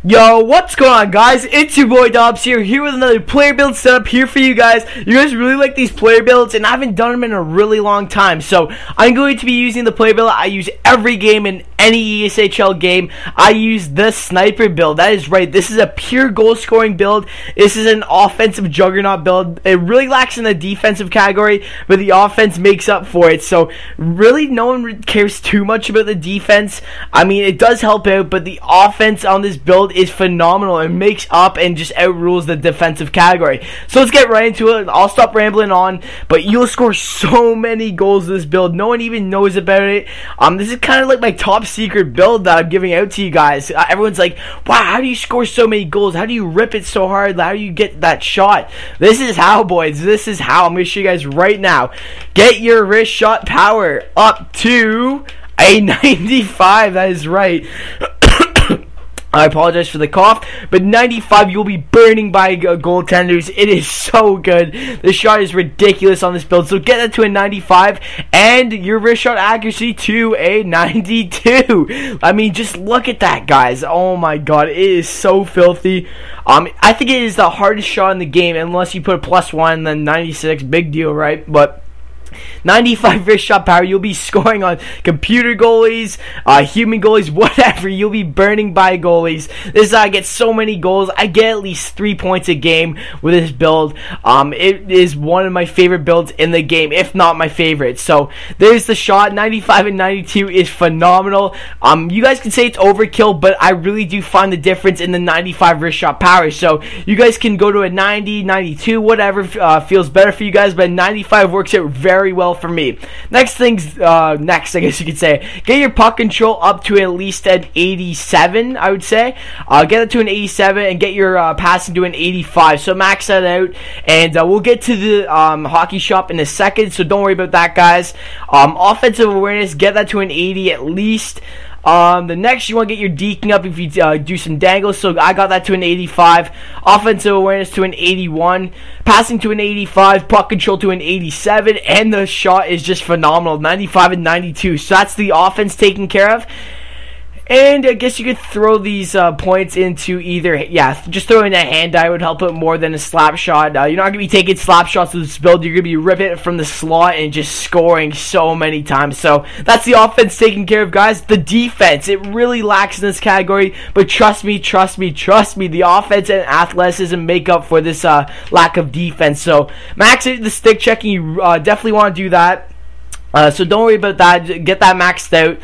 Yo, what's going on, guys? It's your boy Dooobbz here with another player build setup here for you guys. You guys really like these player builds, and I haven't done them in a really long time. So I'm going to be using the player build I use every game in any ESHL game. I use the sniper build. That is right. This is a pure goal scoring build. This is an offensive juggernaut build. It really lacks in the defensive category, but the offense makes up for it. So really, no one cares too much about the defense. I mean, it does help out, but the offense on this build is phenomenal. It makes up and just outrules the defensive category. So let's get right into it. I'll stop rambling on, but you'll score so many goals in this build. No one even knows about it. This is kind of like my top secret build that I'm giving out to you guys. Everyone's like, wow, how do you score so many goals? How do you rip it so hard? How do you get that shot? This is how, boys. This is how. I'm going to show you guys right now. Get your wrist shot power up to a 95. That is right. I apologize for the cough, but 95, you'll be burning by goaltenders. It is so good. The shot is ridiculous on this build, so get that to a 95, and your wrist shot accuracy to a 92. I mean, just look at that, guys. Oh my god, it is so filthy. I think it is the hardest shot in the game, unless you put a +1, then 96, big deal, right? But 95 wrist shot power, you'll be scoring on computer goalies, human goalies, whatever. You'll be burning by goalies. This is how I get so many goals. I get at least 3 points a game with this build. It is one of my favorite builds in the game, if not my favorite. So there's the shot. 95 and 92 is phenomenal. You guys can say it's overkill, but I really do find the difference in the 95 wrist shot power. So you guys can go to a 90, 92, whatever feels better for you guys, but 95 works out very well for me. Next, I guess you could say, get your puck control up to at least an 87, I would say. Get it to an 87 and get your passing to an 85. So max that out, and we'll get to the hockey shop in a second, so don't worry about that, guys. Offensive awareness, get that to an 80 at least. The next, you want to get your deking up if you do some dangles, so I got that to an 85. Offensive awareness to an 81, passing to an 85, puck control to an 87, and the shot is just phenomenal, 95 and 92. So that's the offense taken care of. And I guess you could throw these points into either, just throwing a hand eye would help it more than a slap shot. You're not going to be taking slap shots with this build. You're going to be ripping it from the slot and just scoring so many times. So that's the offense taken care of, guys. The defense, it really lacks in this category, but trust me, the offense and athleticism make up for this lack of defense. So max it, the stick checking, you definitely want to do that. So don't worry about that. Get that maxed out.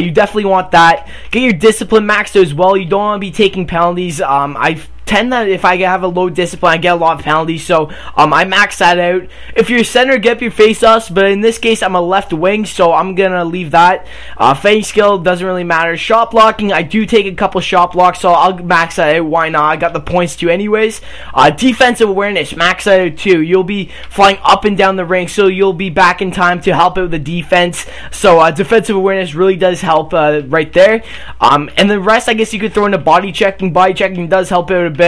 You definitely want that. Get your discipline maxed out as well. You don't want to be taking penalties. I tend that if I have a low discipline, I get a lot of penalties, so I max that out. If you're a center, get your face-offs, but in this case, I'm a left wing, so I'm gonna leave that. Feinting skill doesn't really matter. Shot blocking, I do take a couple shot blocks, so I'll max that out. Why not? I got the points too anyways. Defensive awareness, max that out too. You'll be flying up and down the rink, so you'll be back in time to help out the defense. So defensive awareness really does help right there. And the rest, I guess you could throw into body checking. Body checking does help out a bit.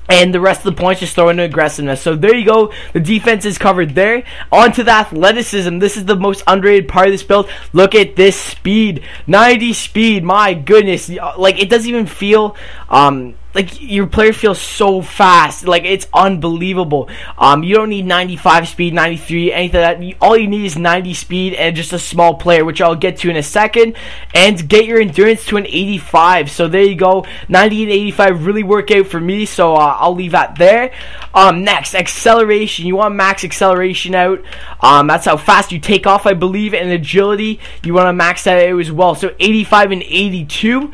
And the rest of the points just throw into aggressiveness. So there you go. The defense is covered there. On to the athleticism. This is the most underrated part of this build. Look at this speed. 90 speed. My goodness. Like, it doesn't even feel like your player feels so fast. Like, it's unbelievable. You don't need 95 speed, 93, anything like that. All you need is 90 speed and just a small player, which I'll get to in a second. And get your endurance to an 85. So there you go. 90 and 85 really work out for me, so I'll leave that there. Next, acceleration. You want max acceleration out. That's how fast you take off, I believe. And agility, you want to max that out as well. So 85 and 82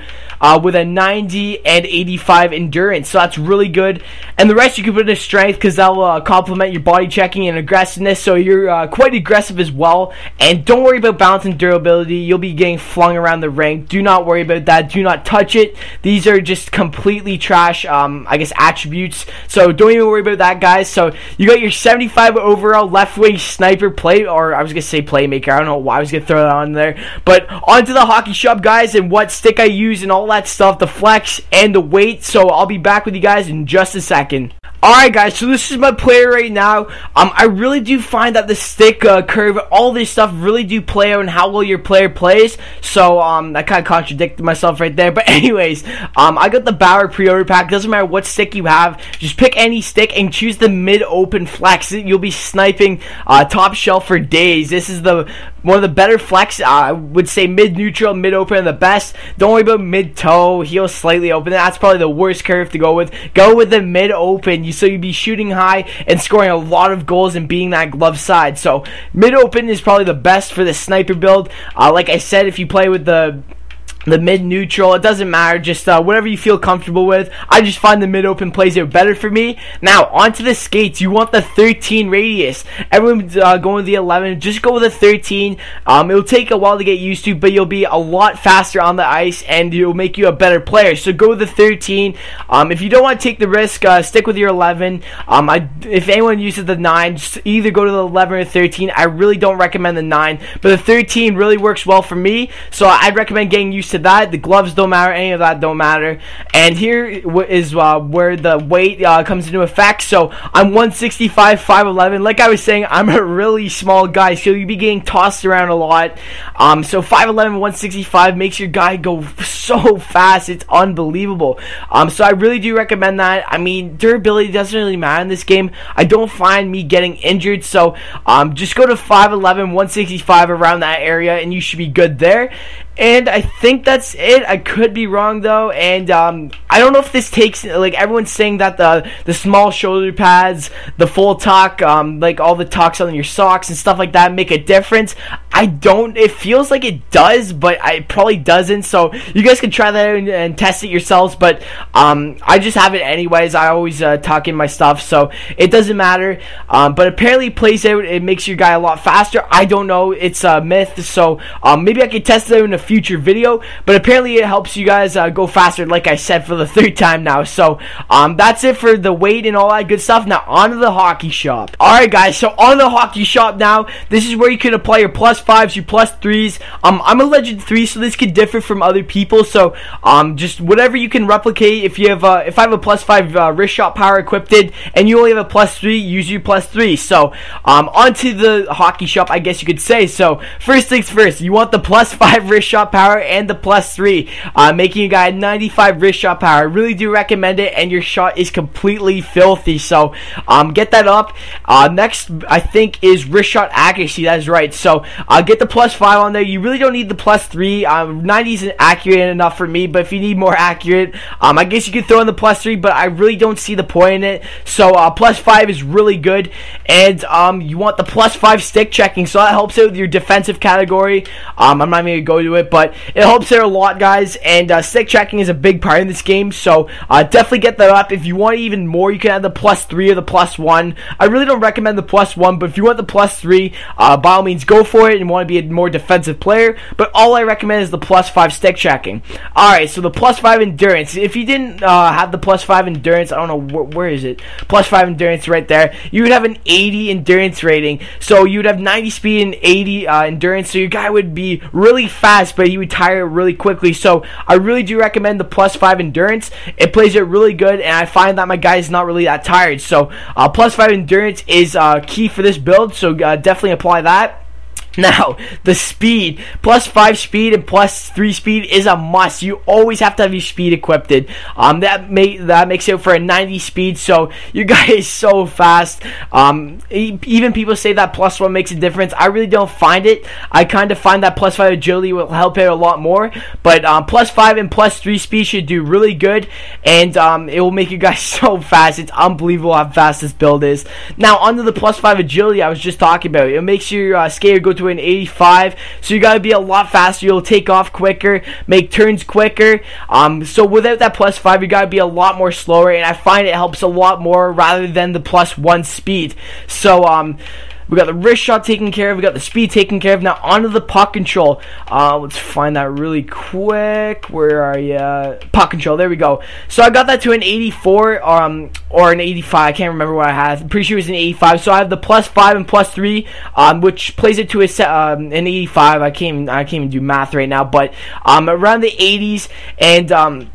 with a 90 and 85 endurance, so that's really good. And the rest you can put into strength, because that will complement your body checking and aggressiveness, so you're quite aggressive as well. And don't worry about balance and durability. You'll be getting flung around the ring. Do not worry about that. Do not touch it. These are just completely trash I guess attributes, so don't even worry about that, guys. So you got your 75 overall left wing sniper play, or I was gonna say playmaker. I don't know why I was gonna throw that on there, but onto the hockey shop, guys, and what stick I use and all that stuff, the flex and the weight. So I'll be back with you guys in just a second. Alright guys, so this is my player right now. I really do find that the stick curve, all this stuff really do play on how well your player plays. So I kind of contradicted myself right there. But anyways, I got the Bauer pre-order pack. Doesn't matter what stick you have, just pick any stick and choose the mid-open flex. You'll be sniping top shelf for days. This is one of the better flex. I would say mid-neutral, mid-open are the best. Don't worry about mid-toe, heel slightly open. That's probably the worst curve to go with. Go with the mid-open, so you'd be shooting high and scoring a lot of goals and being that glove side. So mid-open is probably the best for the sniper build. Like I said, if you play with the mid-neutral, it doesn't matter, just whatever you feel comfortable with. I just find the mid-open plays out better for me. Now, onto the skates. You want the 13 radius. Everyone's going with the 11. Just go with the 13. It'll take a while to get used to, but you'll be a lot faster on the ice, and it'll make you a better player. So go with the 13. If you don't want to take the risk, stick with your 11. If anyone uses the 9, just either go to the 11 or 13. I really don't recommend the 9, but the 13 really works well for me, so I'd recommend getting used to that. The gloves don't matter, any of that don't matter. And here is where the weight comes into effect. So I'm 165, 5'11". Like I was saying, I'm a really small guy, so you'll be getting tossed around a lot. So 5'11", 165 makes your guy go so fast, it's unbelievable. So I really do recommend that. I mean, durability doesn't really matter in this game. I don't find me getting injured, so just go to 5'11", 165 around that area, and you should be good there. And I think that's it. I could be wrong though, and I don't know if this takes, like, everyone's saying that the small shoulder pads, the full tuck, like all the tucks on your socks and stuff like that make a difference. I don't. It feels like it does, but it probably doesn't. So you guys can try that out and test it yourselves. But I just have it anyways. I always tuck in my stuff, so it doesn't matter. But apparently it plays out. It makes your guy a lot faster. I don't know. It's a myth. So maybe I could test it out in a future video. But apparently it helps you guys go faster, like I said for the third time now. So that's it for the weight and all that good stuff. Now on to the hockey shop. Alright guys, so on the hockey shop now, this is where you can apply your +5s, your +3s. I'm a legend 3, so this could differ from other people. So just whatever you can replicate. If you have if I have a +5 wrist shot power equipped and you only have a +3, use your +3. So onto the hockey shop, I guess you could say. So first things first, you want the +5 wrist shot power and the +3, making a guy 95 wrist shot power. I really do recommend it, and your shot is completely filthy. So get that up. Next, I think, is wrist shot accuracy. That is right. So get the +5 on there. You really don't need the +3. 90 isn't accurate enough for me, but if you need more accurate, I guess you could throw in the +3, but I really don't see the point in it. So +5 is really good, and you want the +5 stick checking, so that helps out with your defensive category. I'm not even gonna go to it, but it helps there a lot, guys. And stick checking is a big part in this game, so definitely get that up. If you want even more, you can add the +3 or the +1. I really don't recommend the +1, but if you want the +3, by all means go for it and want to be a more defensive player. But all I recommend is the +5 stick checking. Alright, so the +5 endurance. If you didn't have the +5 endurance, I don't know where is it, +5 endurance right there, you would have an 80 endurance rating. So you would have 90 speed and 80 endurance, so your guy would be really fast, but he would tire really quickly. So I really do recommend the +5 endurance. It plays it really good, and I find that my guy is not really that tired. So +5 endurance is key for this build, so definitely apply that. Now, the speed, +5 speed and +3 speed is a must. You always have to have your speed equipped. That makes it for a 90 speed, so your guy is so fast. Even people say that +1 makes a difference. I really don't find it. I kind of find that +5 agility will help out a lot more, but +5 and +3 speed should do really good, and it will make your guy so fast. It's unbelievable how fast this build is. Now, onto the +5 agility I was just talking about. It makes your skater go to an 85, so you gotta be a lot faster. You'll take off quicker, make turns quicker. So without that +5, you gotta be a lot more slower, and I find it helps a lot more rather than the +1 speed. So we got the wrist shot taken care of. We got the speed taken care of. Now onto the puck control. Let's find that really quick. Where are you? Puck control. There we go. So I got that to an 84 or an 85. I can't remember what I had. I'm pretty sure it was an 85. So I have the +5 and +3, which plays it to an 85. I can't even do math right now, but around the 80s, and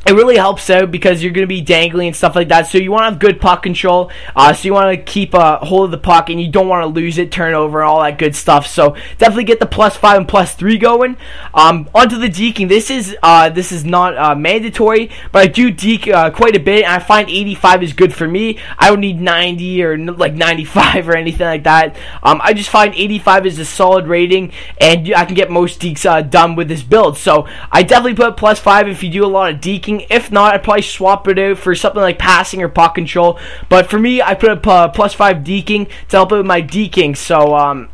it really helps out because you're going to be dangling and stuff like that. So you want to have good puck control. So you want to keep a hold of the puck, and you don't want to lose it, turnover, all that good stuff. So definitely get the +5 and +3 going. Onto the deking. This is not mandatory, but I do deke quite a bit, and I find 85 is good for me. I don't need 90 or like 95 or anything like that. I just find 85 is a solid rating, and I can get most dekes done with this build. So I definitely put +5 if you do a lot of deking. If not, I'd probably swap it out for something like passing or puck control. But for me, I put a +5 deking to help out with my deking. So,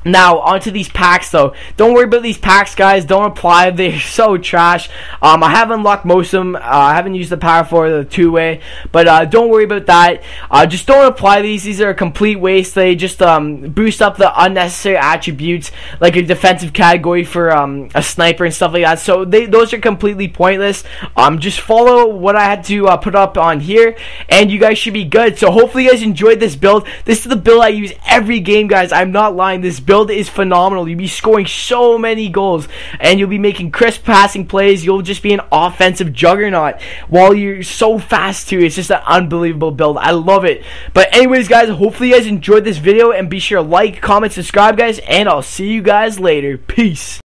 now, onto these packs, though. Don't worry about these packs, guys. Don't apply. They're so trash. I have unlocked most of them. I haven't used the Power 4 or the 2-way. But don't worry about that. Just don't apply these. These are a complete waste. They just boost up the unnecessary attributes, like a defensive category for a sniper and stuff like that. So those are completely pointless. Just follow what I had to put up on here, and you guys should be good. So hopefully you guys enjoyed this build. This is the build I use every game, guys. I'm not lying. This build is phenomenal. You'll be scoring so many goals, and you'll be making crisp passing plays. You'll just be an offensive juggernaut while you're so fast too. It's just an unbelievable build. I love it. But anyways, guys, hopefully you guys enjoyed this video, and be sure to like, comment, subscribe, guys, and I'll see you guys later. Peace.